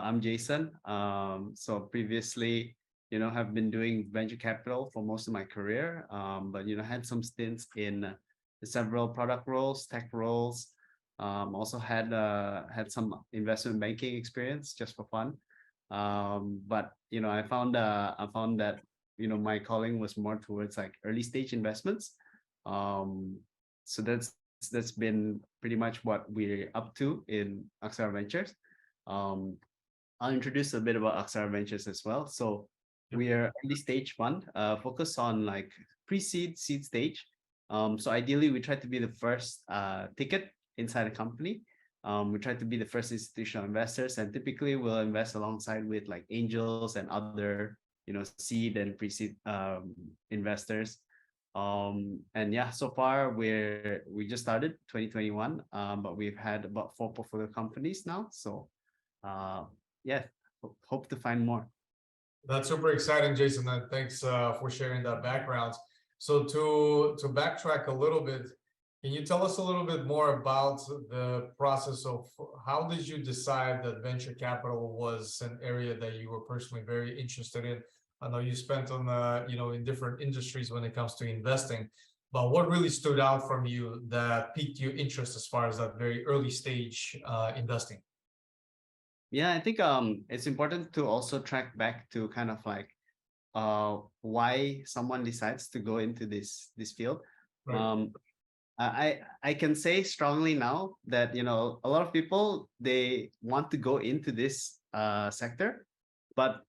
I'm Jason. So previously, have been doing venture capital for most of my career, but had some stints in several product roles, tech roles. Also had some investment banking experience just for fun. But I found that my calling was more towards like early stage investments. Um, so that's been pretty much what we're up to in Aksara Ventures. Um, I'll introduce a bit about Aksara Ventures as well. So Yep. we are early stage fund, focus on like pre-seed, seed stage. So ideally, we try to be the first ticket inside a company. We try to be the first institutional investors, and typically we'll invest alongside with like angels and other, seed and pre-seed investors. And yeah, so far we just started 2021, but we've had about 4 portfolio companies now. So uh, yeah, hope to find more. That's super exciting, Jason. And thanks for sharing that background. So to backtrack a little bit, can you tell us a little bit more about the process of how did you decide that venture capital was an area that you were personally very interested in? I know you spent on in different industries when it comes to investing, but what really stood out from you that piqued your interest as far as that very early stage investing? Yeah, I think it's important to also track back to kind of like why someone decides to go into this field. Right. Um, I can say strongly now that a lot of people, they want to go into this sector, but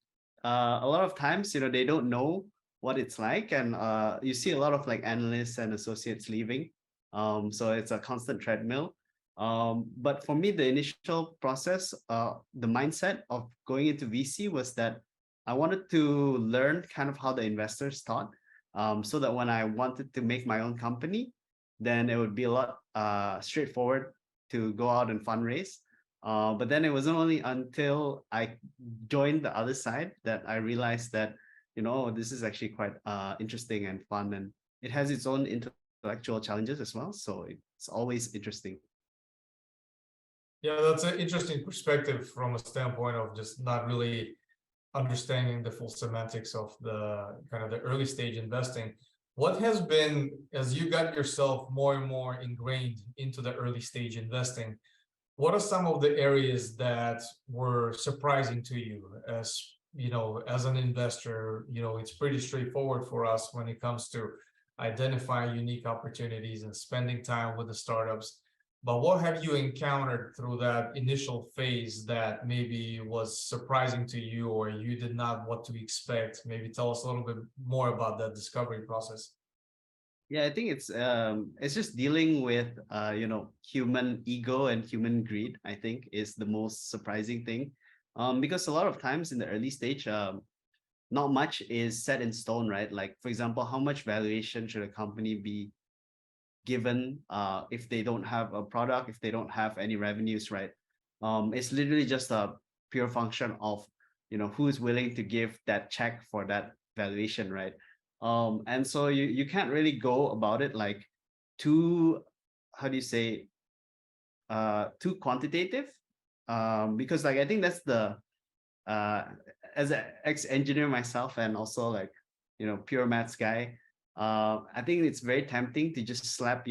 a lot of times they don't know what it's like, and you see a lot of like analysts and associates leaving. So it's a constant treadmill. But for me, the initial process, the mindset of going into VC was that I wanted to learn kind of how the investors thought, so that when I wanted to make my own company, then it would be a lot straightforward to go out and fundraise. But then it wasn't only until I joined the other side that I realized that, this is actually quite interesting and fun, and it has its own intellectual challenges as well. So it's always interesting. Yeah, that's an interesting perspective from a standpoint of just not really understanding the full semantics of the kind of the early stage investing. What has been, as you got yourself more and more ingrained into the early stage investing, what are some of the areas that were surprising to you? As as an investor, it's pretty straightforward for us when it comes to identifying unique opportunities and spending time with the startups. But what have you encountered through that initial phase that maybe was surprising to you or you did not what to expect? Maybe tell us a little bit more about that discovery process. Yeah, I think it's just dealing with human ego and human greed, I think, is the most surprising thing. Because a lot of times in the early stage, not much is set in stone, right? Like, for example, how much valuation should a company be given if they don't have a product, if they don't have any revenues, right? It's literally just a pure function of who is willing to give that check for that valuation, right? And so you can't really go about it like too, how do you say, too quantitative, because like I think that's the uh as an ex-engineer myself, and also like pure maths guy, I think it's very tempting to just slap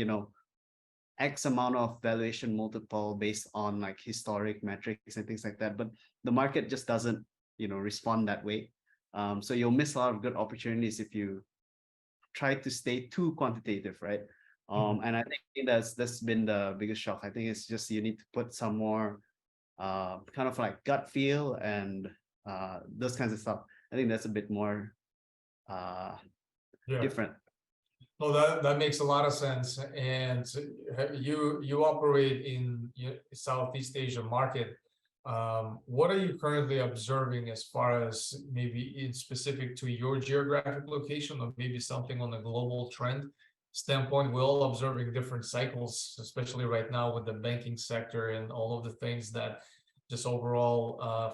X amount of valuation multiple based on like historic metrics and things like that. But the market just doesn't, respond that way. So you'll miss a lot of good opportunities if you try to stay too quantitative, right? Mhm. And I think that's been the biggest shock. I think it's just you need to put some more kind of like gut feel and those kinds of stuff. I think that's a bit more uh, Yeah. different. Well, that makes a lot of sense. And you operate in Southeast Asia market. What are you currently observing as far as maybe in specific to your geographic location, or maybe something on a global trend standpoint? We're all observing different cycles, especially right now with the banking sector and all of the things that just overall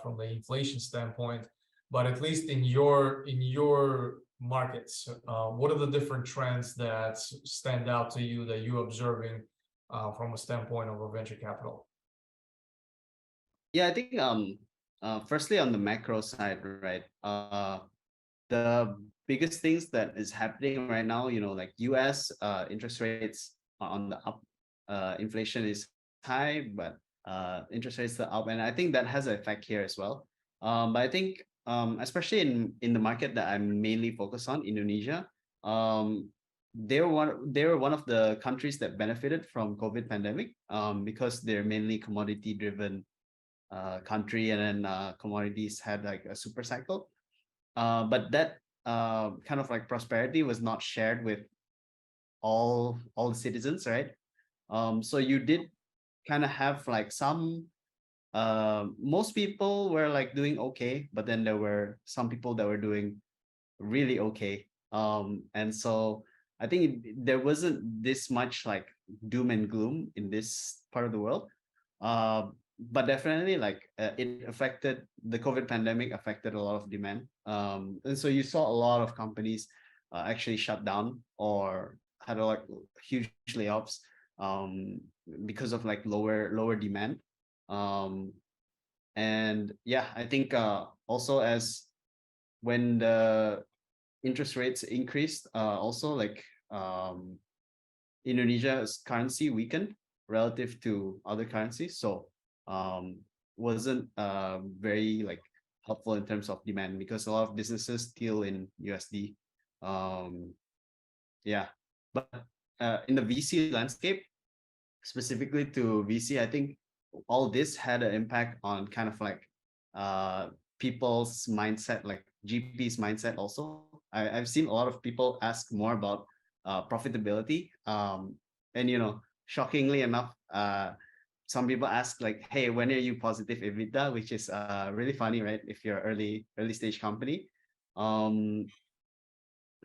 from the inflation standpoint. But at least in your markets, what are the different trends that stand out to you that you're observing from a standpoint of a venture capital? Yeah, I think firstly on the macro side, right? The biggest things that is happening right now, like US interest rates are on the up, inflation is high, but interest rates are up, and I think that has an effect here as well. But I think especially in the market that I'm mainly focused on, Indonesia, they're one of the countries that benefited from COVID pandemic, because they're mainly commodity driven country, and then commodities had like a super cycle. But that kind of like prosperity was not shared with all the citizens, right? So you did kind of have like some most people were like doing okay, but then there were some people that were doing really okay. And so I think there wasn't this much like doom and gloom in this part of the world. But definitely like it affected, the COVID pandemic affected a lot of demand. And so you saw a lot of companies actually shut down or had like huge layoffs, um, because of like lower demand. Um, and yeah, I think also as when the interest rates increased, also like Indonesia's currency weakened relative to other currencies, so um, wasn't very like helpful in terms of demand because a lot of businesses deal in USD. Um, yeah, but in the VC landscape, specifically to VC, I think all this had an impact on kind of like uh, people's mindset, like GP's mindset also. I've seen a lot of people ask more about profitability. And shockingly enough, some people ask like, "Hey, when are you positive EBITDA?" Which is really funny, right? If you're early stage company. Um,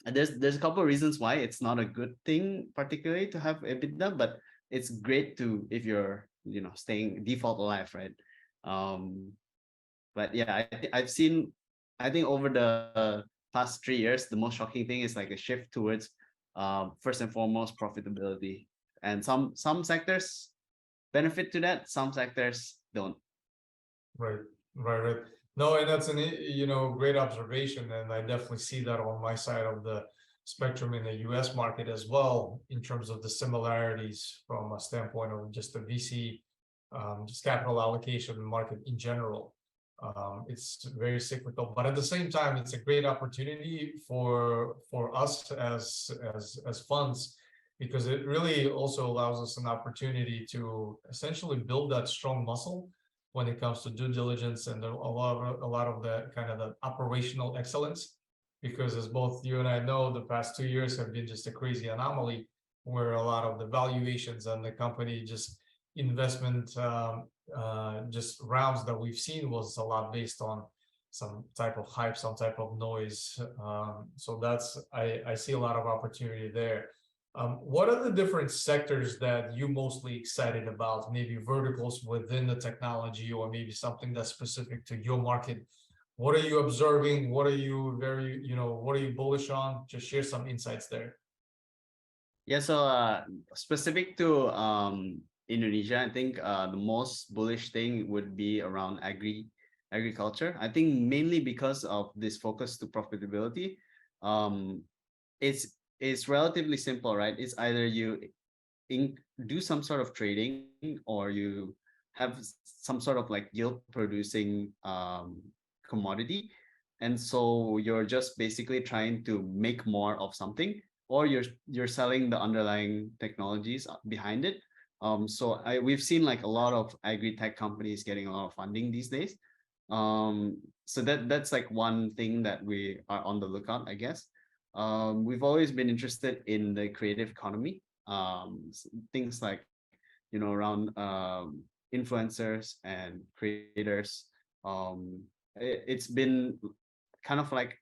and there's a couple of reasons why it's not a good thing, particularly to have EBITDA, but it's great to if you're staying default alive, right? Um, but yeah, I've seen, I think over the past 3 years, the most shocking thing is like a shift towards first and foremost profitability, and some sectors benefit to that, some sectors don't. Right, right. No, and that's great observation, and I definitely see that on my side of the spectrum in the US market as well, in terms of the similarities from a standpoint of just the VC, just capital allocation market in general. It's very cyclical, but at the same time, it's a great opportunity for us as funds, because it really also allows us an opportunity to essentially build that strong muscle when it comes to due diligence and a lot of the kind of the operational excellence. Because as both you and I know, the past 2 years have been just a crazy anomaly, where a lot of the valuations and the company just investment just rounds that we've seen was a lot based on some type of hype, some type of noise. So I see a lot of opportunity there. What are the different sectors that you mostly excited about? Maybe verticals within the technology, or maybe something that's specific to your market. What are you observing? What are you what are you bullish on? Just share some insights there. Yeah, so specific to Indonesia, I think the most bullish thing would be around agriculture. I think mainly because of this focus to profitability. Um, it's relatively simple, right? It's either you do some sort of trading, or you have some sort of like yield producing commodity, and so you're just basically trying to make more of something, or you're selling the underlying technologies behind it. So we've seen like a lot of agri tech companies getting a lot of funding these days. So that's like one thing that we are on the lookout, I guess. We've always been interested in the creative economy, things like around influencers and creators. It's been kind of like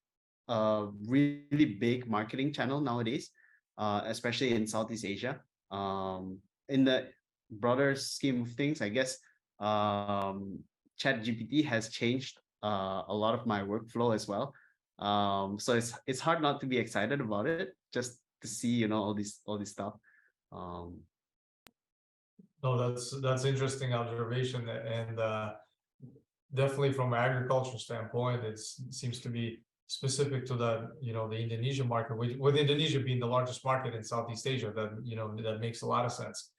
a really big marketing channel nowadays, especially in Southeast Asia. In the broader scheme of things, I guess chat gpt has changed a lot of my workflow as well. So it's hard not to be excited about it, just to see all this stuff. um, No, that's interesting observation, and definitely from an agriculture standpoint, it seems to be specific to the, the Indonesian market, with Indonesia being the largest market in Southeast Asia, that, that makes a lot of sense.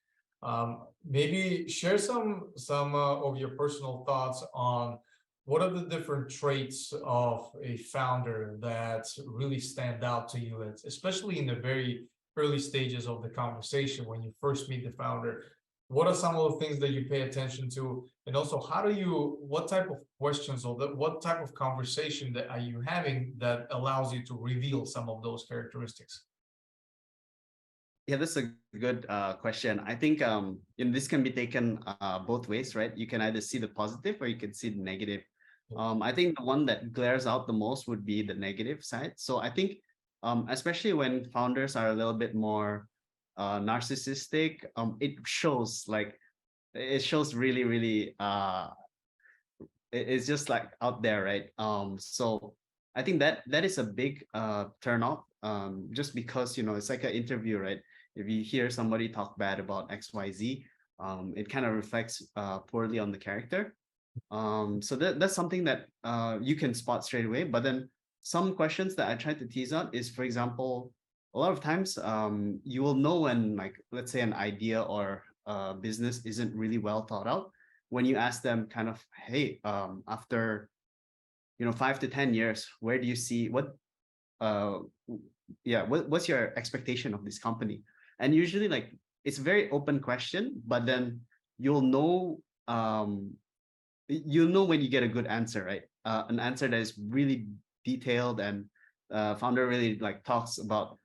Maybe share some of your personal thoughts on what are the different traits of a founder that really stand out to you, especially in the very early stages of the conversation when you first meet the founder. What are some of the things that you pay attention to, and also what type of questions or what type of conversation that are you having that allows you to reveal some of those characteristics? Yeah, that's a good question. I think this can be taken both ways, right? You can either see the positive or you can see the negative. I think the one that glares out the most would be the negative side. So I think, especially when founders are a little bit more narcissistic, it shows really, really it's just like out there, right? So I think that is a big turn off, just because it's like an interview, right? If you hear somebody talk bad about XYZ, it kind of reflects poorly on the character. So that's something that you can spot straight away. But then some questions that I try to tease out is, for example, a lot of times you will know when, like, let's say an idea or business isn't really well thought out when you ask them kind of, hey, after 5 to 10 years, where do you see uh what's your expectation of this company? And usually, like, it's a very open question, but then you'll know um when you get a good answer, right? An answer that is really detailed, and founder really like talks about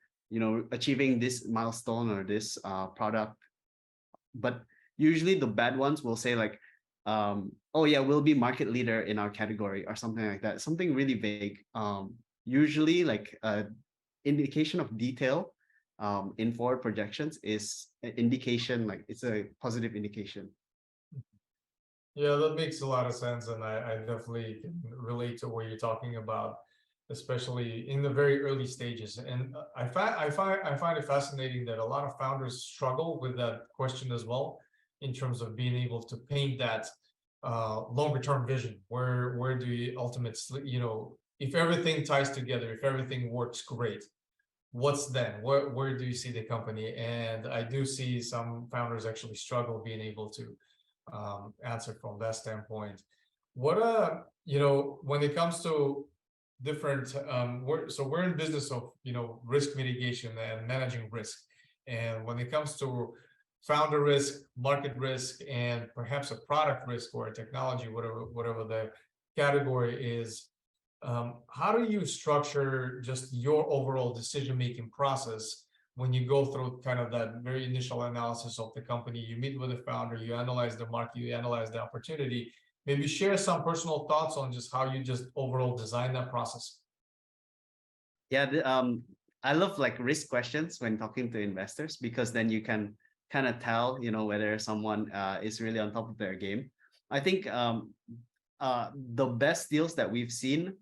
achieving this milestone or this product. But usually the bad ones will say like, oh yeah, we'll be market leader in our category or something like that, something really vague. Usually, like, indication of detail in forward projections is an indication, like it's a positive indication. Yeah, that makes a lot of sense, and I definitely can relate to what you're talking about, especially in the very early stages. And I find it fascinating that a lot of founders struggle with that question as well, in terms of being able to paint that longer term vision. Where do you ultimately, if everything ties together, if everything works great, what's then? Where do you see the company? And I do see some founders actually struggle being able to answer from that standpoint. What when it comes to different we're in business of risk mitigation and managing risk, and when it comes to founder risk, market risk, and perhaps a product risk or a technology, whatever the category is, how do you structure just your overall decision-making process when you go through kind of that very initial analysis of the company? You meet with the founder, you analyze the market, you analyze the opportunity. Maybe share some personal thoughts on just how you just overall design that process. Yeah, I love like risk questions when talking to investors, because then you can kind of tell, whether someone is really on top of their game. I think the best deals that we've seen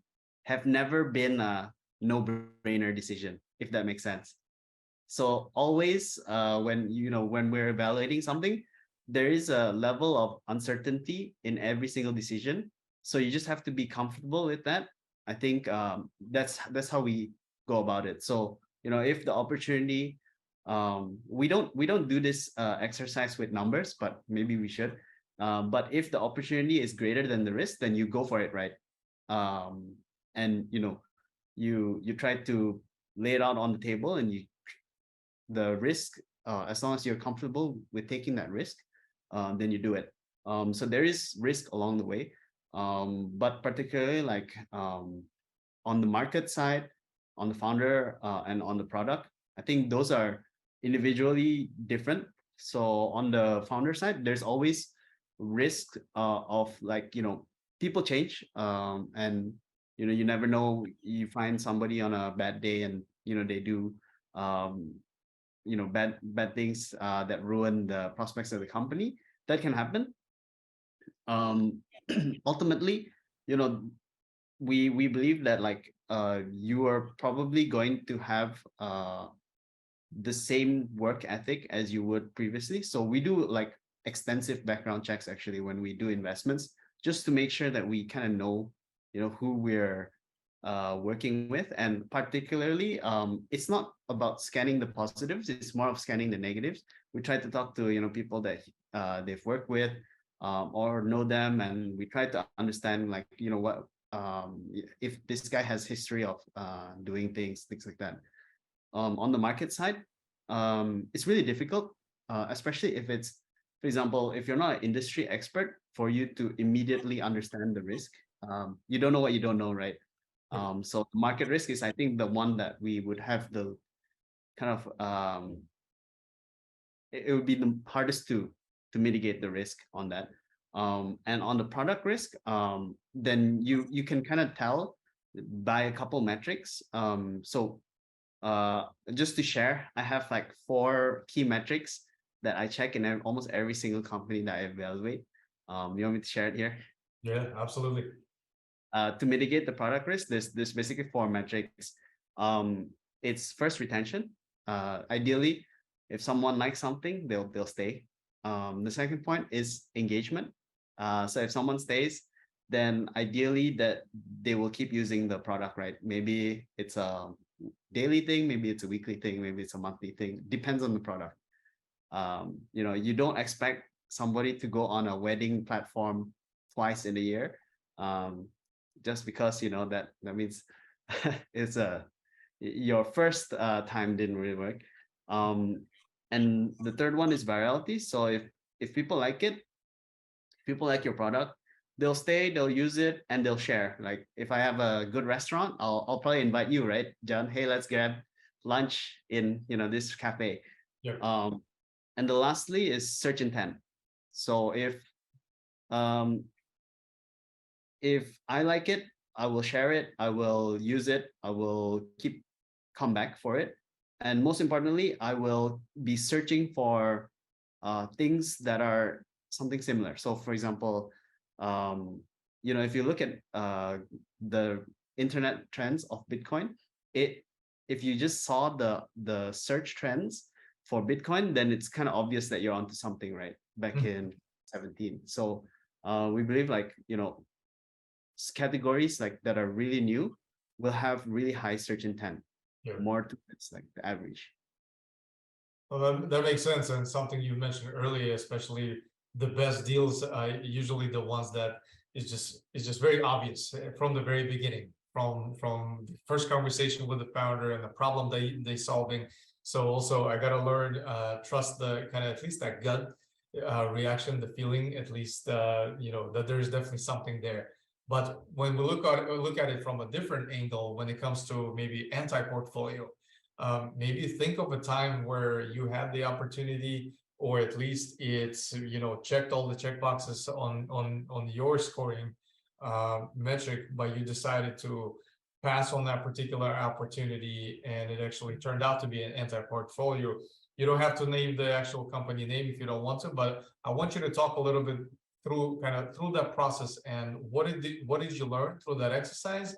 have never been a no-brainer decision, if that makes sense. So always, when we're evaluating something, there is a level of uncertainty in every single decision. So you just have to be comfortable with that. I think that's how we go about it. So if the opportunity, we don't do this exercise with numbers, but maybe we should. But if the opportunity is greater than the risk, then you go for it, right? And you try to lay it out on the table, and the risk, as long as you're comfortable with taking that risk, then you do it. So there is risk along the way, but particularly like on the market side, on the founder, and on the product, I think those are individually different. So on the founder side, there's always risk of, like, people change, and you never know, you find somebody on a bad day, and they do um, bad things that ruin the prospects of the company. That can happen. um Ultimately, you know we believe that, like, you are probably going to have the same work ethic as you would previously. So we do like extensive background checks actually when we do investments, just to make sure that we kind of know, who we're working with. And particularly, it's not about scanning the positives, it's more of scanning the negatives. We try to talk to, people that they've worked with, or know them, and we try to understand, like, what, if this guy has history of doing things like that. On the market side, it's really difficult, especially if it's, for example, if you're not an industry expert, for you to immediately understand the risk. You don't know what you don't know, right? Yeah. So market risk is, I think, the one that we would have the kind of, it would be the hardest to mitigate the risk on that. And on the product risk, then you can kind of tell by a couple metrics. So just to share, I have like 4 key metrics that I check in almost every single company that I evaluate. You want me to share it here? Yeah, absolutely. To mitigate the product risk, there's basically 4 metrics. It's first retention. Ideally, if someone likes something, they'll stay. The second point is engagement. So if someone stays, then ideally that they will keep using the product, right? Maybe it's a daily thing, maybe it's a weekly thing, maybe it's a monthly thing. Depends on the product. You don't expect somebody to go on a wedding platform twice in a year. Just because that means it's your first time didn't really work. And the third one is virality. So if people like it, people like your product, they'll stay, they'll use it, and they'll share. Like if I have a good restaurant, I'll probably invite you, right, John? Hey, let's grab lunch in this cafe. Yeah. And the lastly is search intent. So um if I like it, I will share it, I will use it, I will come back for it. And most importantly, I will be searching for things that are something similar. So for example, if you look at the internet trends of Bitcoin, it if you just saw the search trends for Bitcoin, then it's kind of obvious that you're onto something, right? Back Mhm. in 17. So we believe, like, categories like that are really new will have really high search intent, Yeah. more to it's like the average. Well, that makes sense, and something you mentioned earlier, especially the best deals are usually the ones that is just very obvious from the very beginning, from the first conversation with the founder and the problem they solving. So also I gotta learn trust the kind of at least that gut reaction, the feeling, at least that there is definitely something there. But when we look at it from a different angle, when it comes to maybe anti-portfolio, maybe think of a time where you had the opportunity, or at least it's checked all the check boxes on your scoring metric, but you decided to pass on that particular opportunity, and it actually turned out to be an anti-portfolio. You don't have to name the actual company name if you don't want to, but I want you to talk a little bit through that process, and what did you learn through that exercise,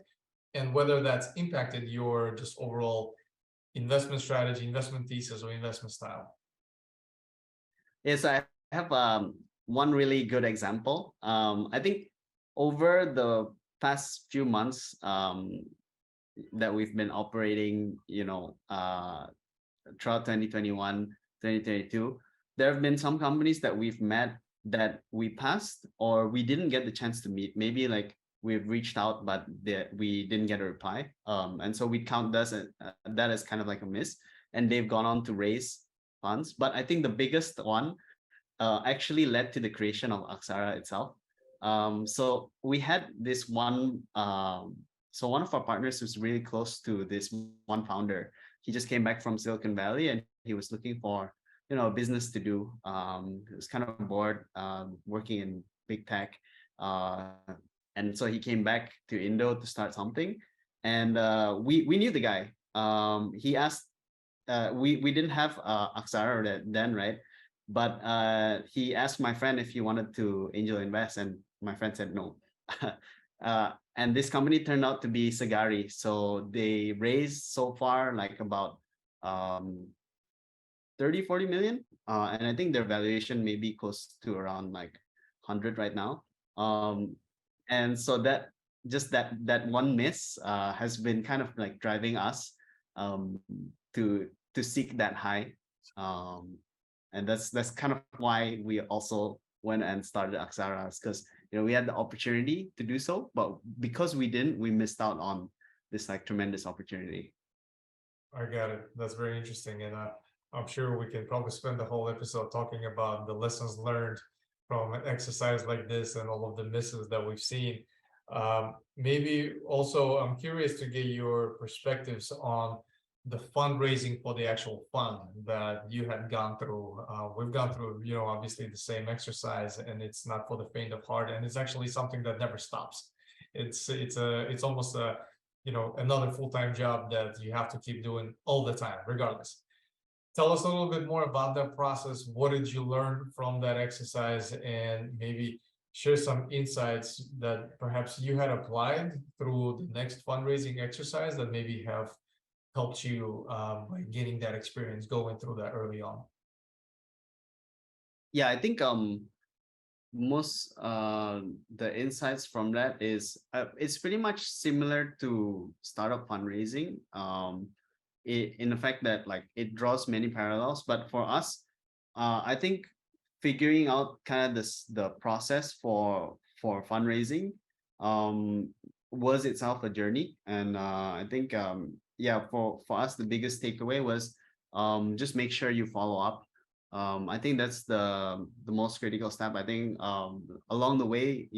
and whether that's impacted your just overall investment strategy, investment thesis, or investment style. Yes, I have one really good example. I think over the past few months that we've been operating, throughout 2021, 2022, there have been some companies that we've met that we passed or we didn't get the chance to meet. Maybe like we've reached out, but we didn't get a reply. And so we count that as kind of like a miss. And they've gone on to raise funds. But I think the biggest one actually led to the creation of Aksara itself. So we had this one. So one of our partners who's really close to this one founder, he just came back from Silicon Valley and he was looking for a business to do. He was kind of bored working in big tech, uh, and so he came back to Indo to start something. And we knew the guy. He asked. We didn't have Aksara then, right? But he asked my friend if he wanted to angel invest, and my friend said no. And this company turned out to be Sagari. So they raised so far like about 30-40 million. And I think their valuation may be close to around like 100 right now. And so that just that one miss has been kind of like driving us um, to seek that high, um, and that's kind of why we also went and started Aksara's, because we had the opportunity to do so, but because we didn't, we missed out on this like tremendous opportunity. I got it. That's very interesting, and I'm sure we can probably spend the whole episode talking about the lessons learned from an exercise like this and all of the misses that we've seen. Maybe also, I'm curious to get your perspectives on the fundraising for the actual fund that you had gone through. We've gone through, obviously the same exercise, and it's not for the faint of heart, and it's actually something that never stops. It's almost a another full-time job that you have to keep doing all the time, regardless. Tell us a little bit more about that process. What did you learn from that exercise? And maybe share some insights that perhaps you had applied through the next fundraising exercise that maybe have helped you by getting that experience going through that early on. Yeah, I think most the insights from that is it's pretty much similar to startup fundraising, in the fact that like it draws many parallels, but for us, I think figuring out kind of the process for fundraising um was itself a journey. And I think yeah, for us, the biggest takeaway was just make sure you follow up. I think that's the most critical step. I think along the way,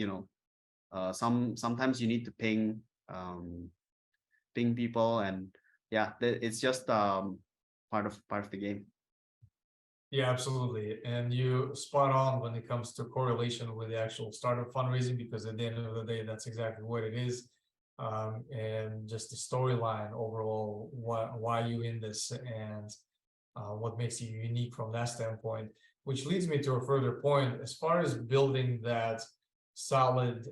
sometimes you need to um, ping people, and yeah, it's just part of the game. Yeah, absolutely. And you spot on when it comes to correlation with the actual startup fundraising, because at the end of the day, that's exactly what it is. And just the storyline overall, why you in this, and what makes you unique from that standpoint, which leads me to a further point. As far as building that solid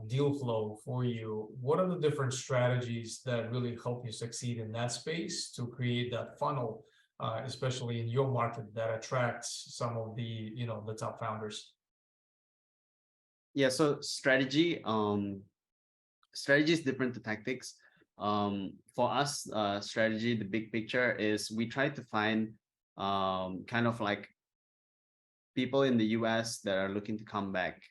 deal flow for you, what are the different strategies that really help you succeed in that space to create that funnel, especially in your market that attracts some of the top founders? Yeah, so strategy is different to tactics. For us, strategy, the big picture is we try to find kind of like people in the US that are looking to come back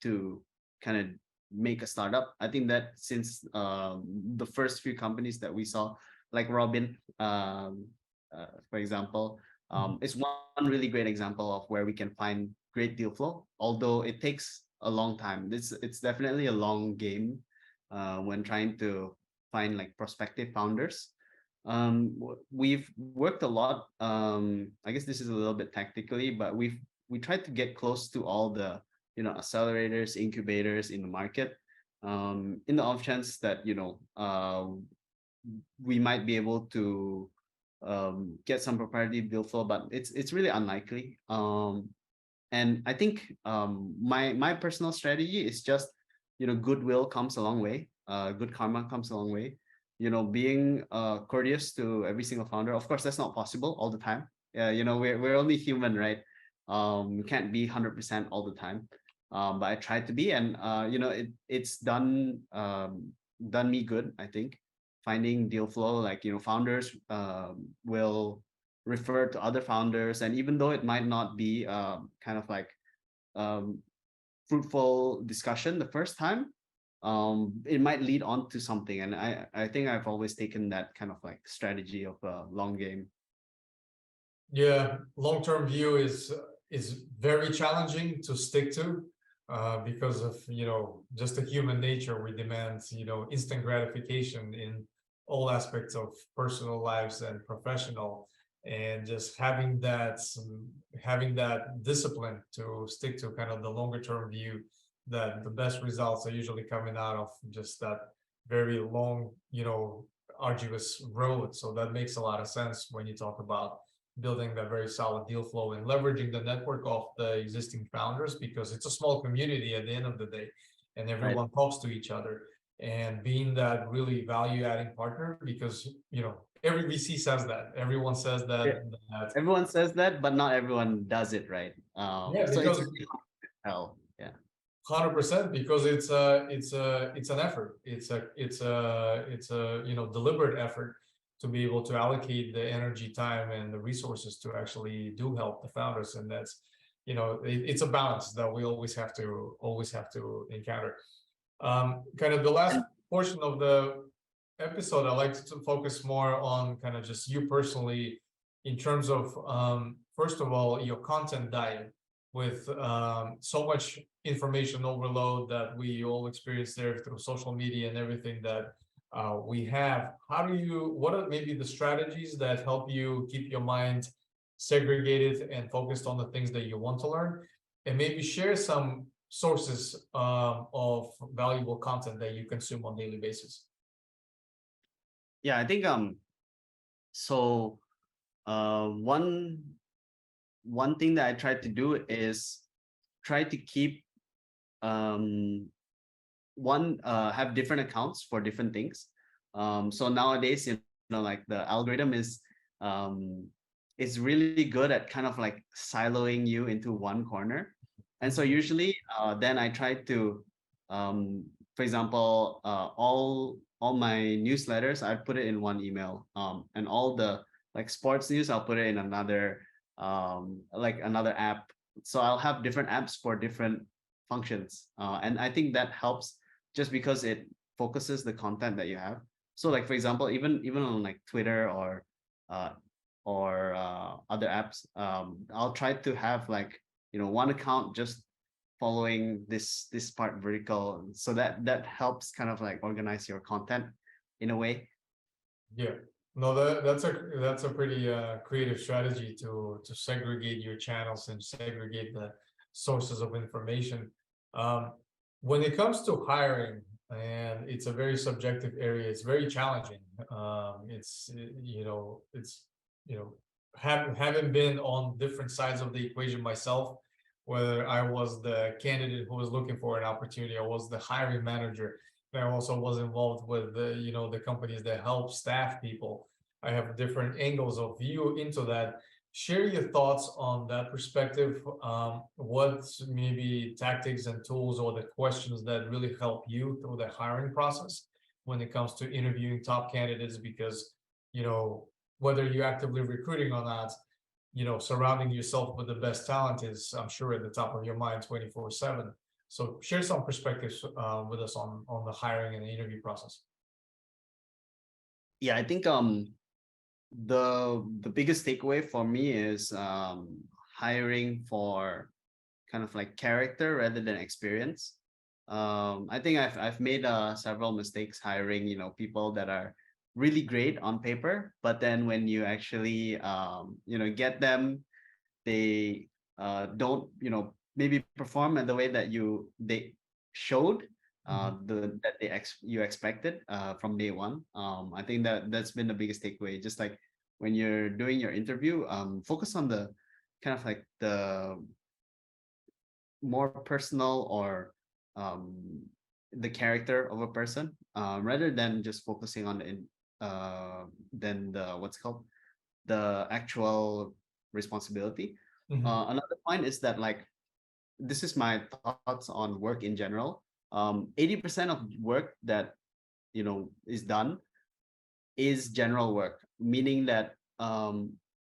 to kind of make a startup. I think that since the first few companies that we saw, like Robin, for example, is one really great example of where we can find great deal flow, although it takes a long time. It's definitely a long game when trying to find like prospective founders. We've worked a lot. I guess this is a little bit tactically, but we tried to get close to all the accelerators, incubators in the market, in the off chance that we might be able to get some proprietary deal flow, but it's really unlikely. And I think my personal strategy is just goodwill comes a long way. Good karma comes a long way. Being courteous to every single founder. Of course, that's not possible all the time. Yeah, we're only human, right? We can't be 100% all the time. But I try to be, and it's done me good, I think. Finding deal flow, like founders will refer to other founders, and even though it might not be kind of like um, fruitful discussion the first time, it might lead on to something. And I think I've always taken that kind of like strategy of a long game. Yeah, long-term view is very challenging to stick to, because of just the human nature. We demand instant gratification in all aspects of personal lives and professional, and just having that discipline to stick to kind of the longer term view, that the best results are usually coming out of just that very long, arduous road. So that makes a lot of sense when you talk about building that very solid deal flow and leveraging the network of the existing founders, because it's a small community at the end of the day, and Right. everyone talks to each other, and being that really value adding partner, because every VC says that, everyone says Yeah. that Everyone says that, but not everyone does it right. yeah, So it's because really hard to tell. Yeah. 100%, because it's an effort. It's a deliberate effort to be able to allocate the energy, time, and the resources to actually do help the founders, and that's it's a balance that we always have to encounter. Kind of the last And portion of the episode, I like to focus more on kind of just you personally, in terms of first of all, your content diet, with so much information overload that we all experience there through social media and everything that we have. What are maybe the strategies that help you keep your mind segregated and focused on the things that you want to learn? And maybe share some sources of valuable content that you consume on a daily basis. yeah, I think so one thing that I try to do is try to keep um have different accounts for different things. So nowadays, like the algorithm is really good at kind of like siloing you into one corner. And so usually then I try to for example, all my newsletters, I put it in one email, and all the like sports news, I'll put it in another like another app. So I'll have different apps for different functions, and I think that helps just because it focuses the content that you have. So like for example, even on like Twitter uh other apps, I'll try to have like one account just following this part vertical, so that helps kind of like organize your content in a way. Yeah, no, that's a pretty creative strategy to segregate your channels and segregate the sources of information. Um, when it comes to hiring, and it's a very subjective area, it's very challenging. It's having been on different sides of the equation myself, whether I was the candidate who was looking for an opportunity, I was the hiring manager. I also was involved with the companies that help staff people. I have different angles of view into that. Share your thoughts on that perspective. What maybe tactics and tools or the questions that really help you through the hiring process when it comes to interviewing top candidates? Because whether you're actively recruiting or not, surrounding yourself with the best talent is, I'm sure, at the top of your mind 24/7. So share some perspectives with us on the hiring and the interview process. Yeah, I think the biggest takeaway for me is hiring for kind of like character rather than experience. I think I've made several mistakes hiring, people that are really great on paper, but then when you actually get them, they don't maybe perform in the way that they showed, that you expected from day one. I think that's been the biggest takeaway. Just like when you're doing your interview, focus on the kind of like the more personal, or um, the character of a person, rather than just focusing on then the what's called the actual responsibility. Mhm. Another point is that like this is my thoughts on work in general. 80% of work that is done is general work, meaning that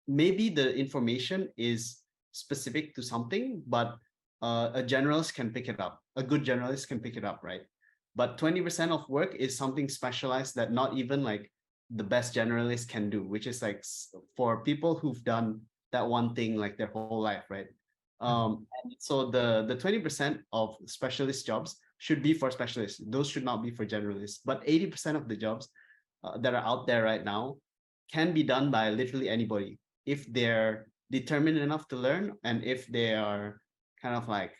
maybe the information is specific to something, but a generalist can pick it up. A good generalist can pick it up, right? But 20% of work is something specialized that not even like the best generalist can do, which is like for people who've done that one thing like their whole life, right? And so the 20% of specialist jobs should be for specialists. Those should not be for generalists. But 80% of the jobs that are out there right now can be done by literally anybody if they're determined enough to learn, and if they are kind of like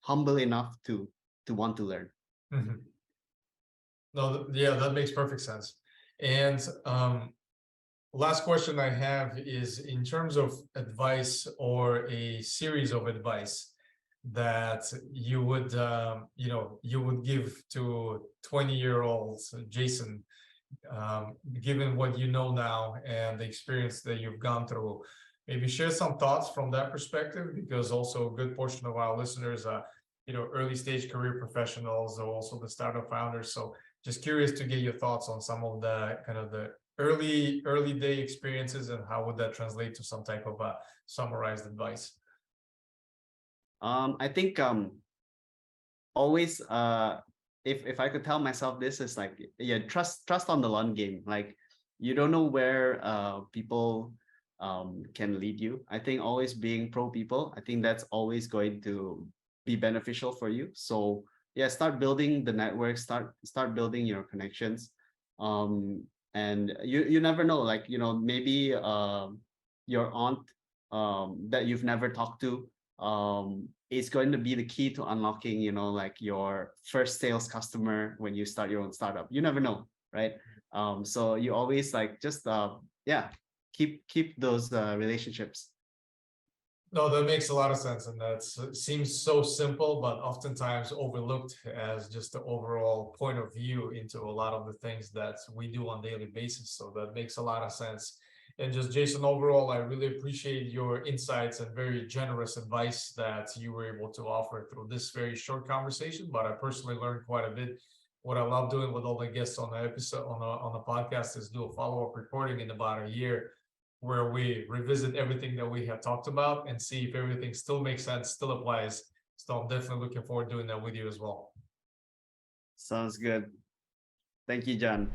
humble enough to want to learn. Mhm. No, yeah, that makes perfect sense. And last question I have is in terms of advice or a series of advice that you would give to 20-year-old Jason, given what you know now and the experience that you've gone through. Maybe share some thoughts from that perspective, because also a good portion of our listeners early stage career professionals or also the startup founders. So just curious to get your thoughts on some of the kind of the early day experiences and how would that translate to some type of summarized advice. I think always if I could tell myself this is like, yeah, trust on the long game. Like you don't know where people can lead you. I think always being pro people, I think that's always going to be beneficial for you. So yeah, start building the network, start building your connections. And you never know, like, you know, maybe your aunt that you've never talked to is going to be the key to unlocking, you know, like your first sales customer when you start your own startup. You never know, right? So you always like just yeah, keep those relationships. No, that makes a lot of sense, and that seems so simple, but oftentimes overlooked as just the overall point of view into a lot of the things that we do on a daily basis. So that makes a lot of sense. And just Jason, overall, I really appreciate your insights and very generous advice that you were able to offer through this very short conversation. But I personally learned quite a bit. What I love doing with all the guests on the episode on the podcast is do a follow-up recording in about a year where we revisit everything that we have talked about and see if everything still makes sense, still applies. So I'm definitely looking forward to doing that with you as well. Sounds good. Thank you, John.